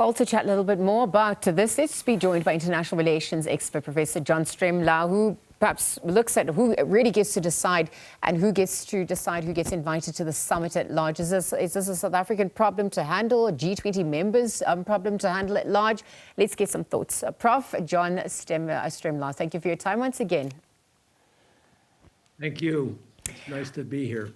Well, to chat a little bit more about this, let's be joined by international relations expert Professor John Stremlau, who perhaps looks at who really gets to decide and who gets to decide who gets invited to the summit at large. Is this a South African problem to handle, a G20 members problem to handle at large? Let's get some thoughts. Prof. John Stremlau, thank you for your time once again. Thank you. It's nice to be here.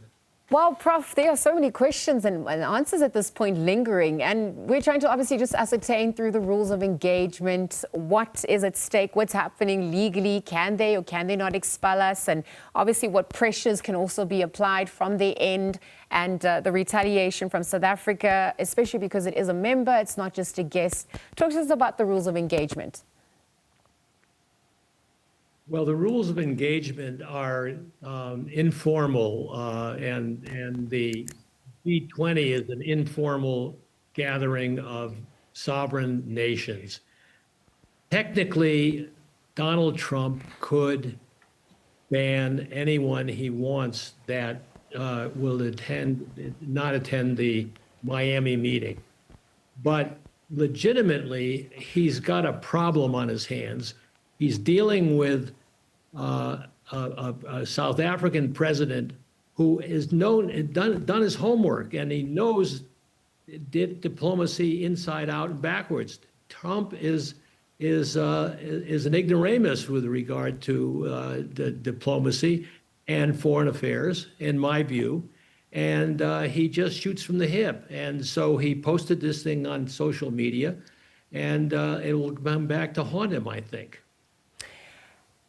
Well, Prof, there are so many questions and answers at this point lingering, and we're trying to obviously just ascertain through the rules of engagement what is at stake, what's happening legally, can they or can they not expel us, and obviously what pressures can also be applied from their end, and the retaliation from South Africa, especially because it is a member, it's not just a guest. Talk to us about the rules of engagement. Well, the rules of engagement are informal, and the G20 is an informal gathering of sovereign nations. Technically, Donald Trump could ban anyone he wants that will not attend the Miami meeting. But legitimately, he's got a problem on his hands. He's dealing with a South African president who is done his homework, and he knows diplomacy inside out and backwards. Trump is an ignoramus with regard to the diplomacy and foreign affairs, in my view, and he just shoots from the hip. And so he posted this thing on social media, and it will come back to haunt him, I think.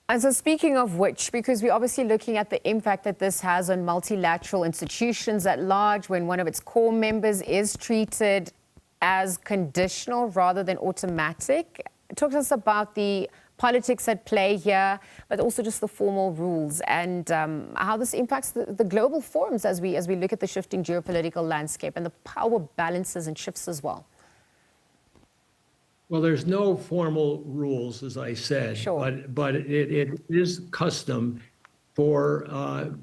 And so speaking of which, because we're obviously looking at the impact that this has on multilateral institutions at large when one of its core members is treated as conditional rather than automatic. Talk to us about the politics at play here, but also just the formal rules and how this impacts the global forums as we look at the shifting geopolitical landscape and the power balances and shifts as well. Well, there's no formal rules, as I said, sure. but it is custom for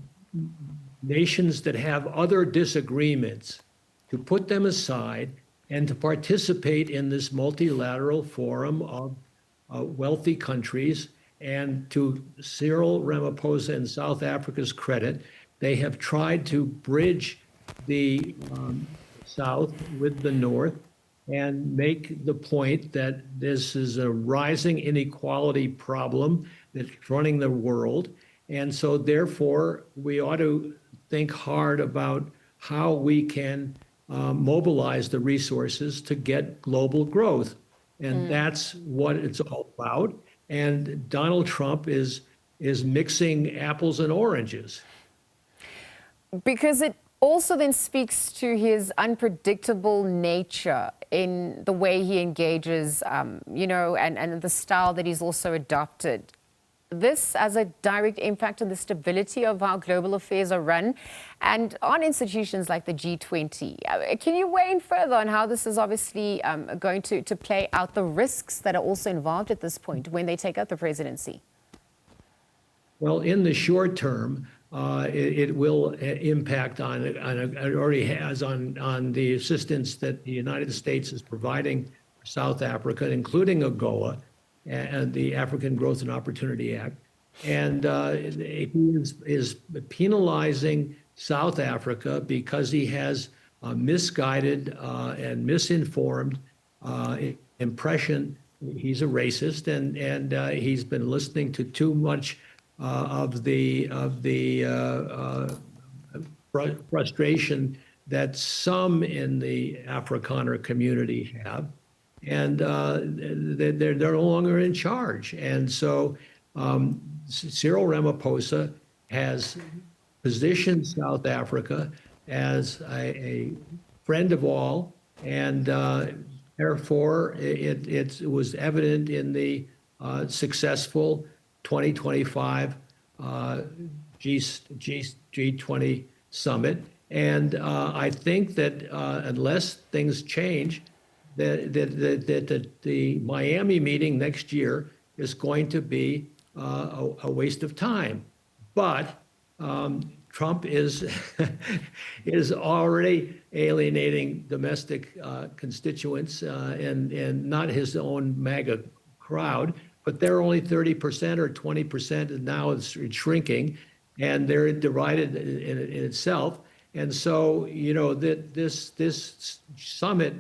nations that have other disagreements to put them aside and to participate in this multilateral forum of wealthy countries. And to Cyril Ramaphosa and South Africa's credit, they have tried to bridge the South with the North and make the point that this is a rising inequality problem that's running the world. And so therefore, we ought to think hard about how we can mobilize the resources to get global growth. And that's what it's all about. And Donald Trump is mixing apples and oranges. Because it also then speaks to his unpredictable nature in the way he engages, and the style that he's also adopted. This has a direct impact on the stability of how global affairs are run and on institutions like the G20. Can you weigh in further on how this is obviously going to play out, the risks that are also involved at this point when they take up the presidency? Well, in the short term, it will impact on it already has on the assistance that the United States is providing for South Africa, including AGOA and the African Growth and Opportunity Act. And he is penalizing South Africa because he has a misguided and misinformed impression. He's a racist, and he's been listening to too much of the frustration that some in the Afrikaner community have, and they're no longer in charge. And so Cyril Ramaphosa has positioned South Africa as a friend of all, and therefore it was evident in the successful 2025 G20 summit. And I think that unless things change, that the Miami meeting next year is going to be a waste of time. But Trump is is already alienating domestic constituents and not his own MAGA crowd, but they're only 30% or 20%, and now it's shrinking, and they're divided in itself. And so, you know, that this summit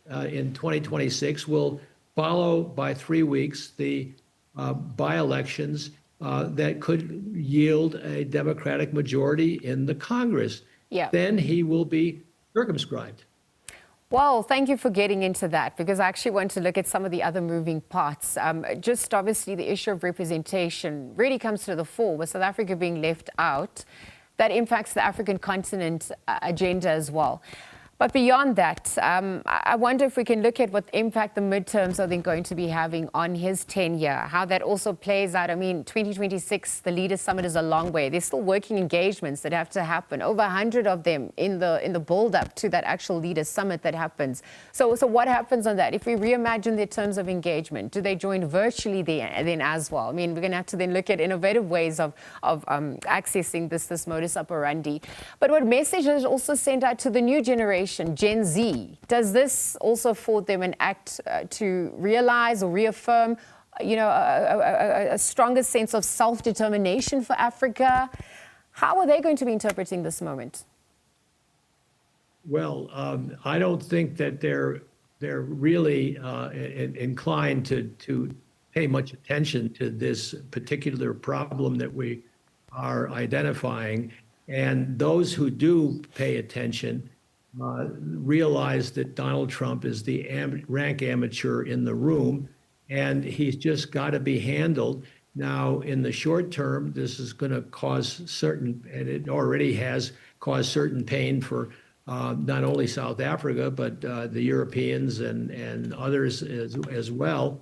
in 2026 will follow by 3 weeks the by-elections that could yield a Democratic majority in the Congress. Yeah. Then he will be circumscribed. Well, thank you for getting into that, because I actually want to look at some of the other moving parts. Just obviously the issue of representation really comes to the fore, with South Africa being left out. That impacts the African continent agenda as well. But beyond that, I wonder if we can look at what impact the midterms are then going to be having on his tenure, how that also plays out. I mean, 2026, the Leaders Summit is a long way. There's still working engagements that have to happen, over 100 of them in the build-up to that actual Leaders Summit that happens. So what happens on that? If we reimagine their terms of engagement, do they join virtually then as well? I mean, we're going to have to then look at innovative ways of accessing this modus operandi. But what message is also sent out to the new generation, Gen Z? Does this also afford them an act to realize or reaffirm, you know, a stronger sense of self-determination for Africa? How are they going to be interpreting this moment? Well, I don't think that they're really inclined to pay much attention to this particular problem that we are identifying. And those who do pay attention realize that Donald Trump is the rank amateur in the room, and he's just got to be handled. Now, in the short term, this is going to cause certain, and it already has caused certain pain for not only South Africa, but the Europeans and others as well.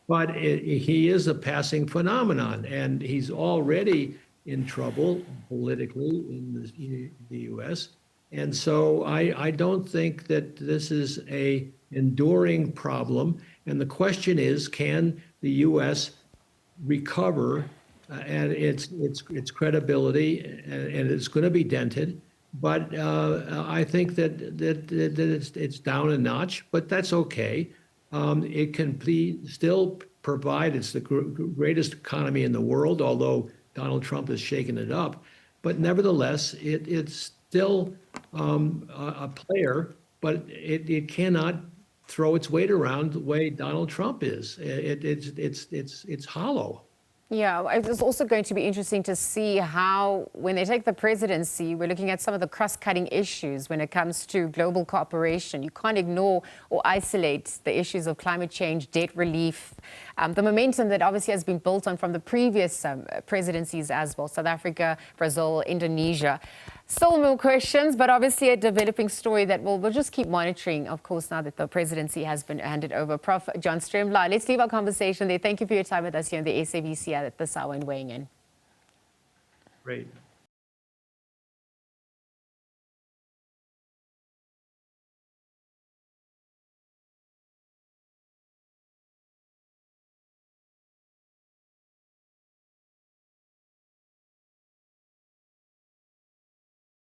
But he is a passing phenomenon, and he's already in trouble politically in the U.S. And so I don't think that this is a enduring problem. And the question is, can the U.S. recover and its credibility, and it's going to be dented. But I think that it's down a notch, but that's okay. It can still provide, it's the greatest economy in the world, although Donald Trump has shaken it up. But nevertheless, it's still a player, but it cannot throw its weight around the way Donald Trump is. It's hollow. Yeah, it's also going to be interesting to see how, when they take the presidency, we're looking at some of the cross-cutting issues when it comes to global cooperation. You can't ignore or isolate the issues of climate change, debt relief, the momentum that obviously has been built on from the previous presidencies as well, South Africa, Brazil, Indonesia. Still more questions, but obviously a developing story that we'll just keep monitoring, of course, now that the presidency has been handed over. Prof. John Stremlau, let's leave our conversation there. Thank you for your time with us here on the SABC at this hour and weighing in. Great.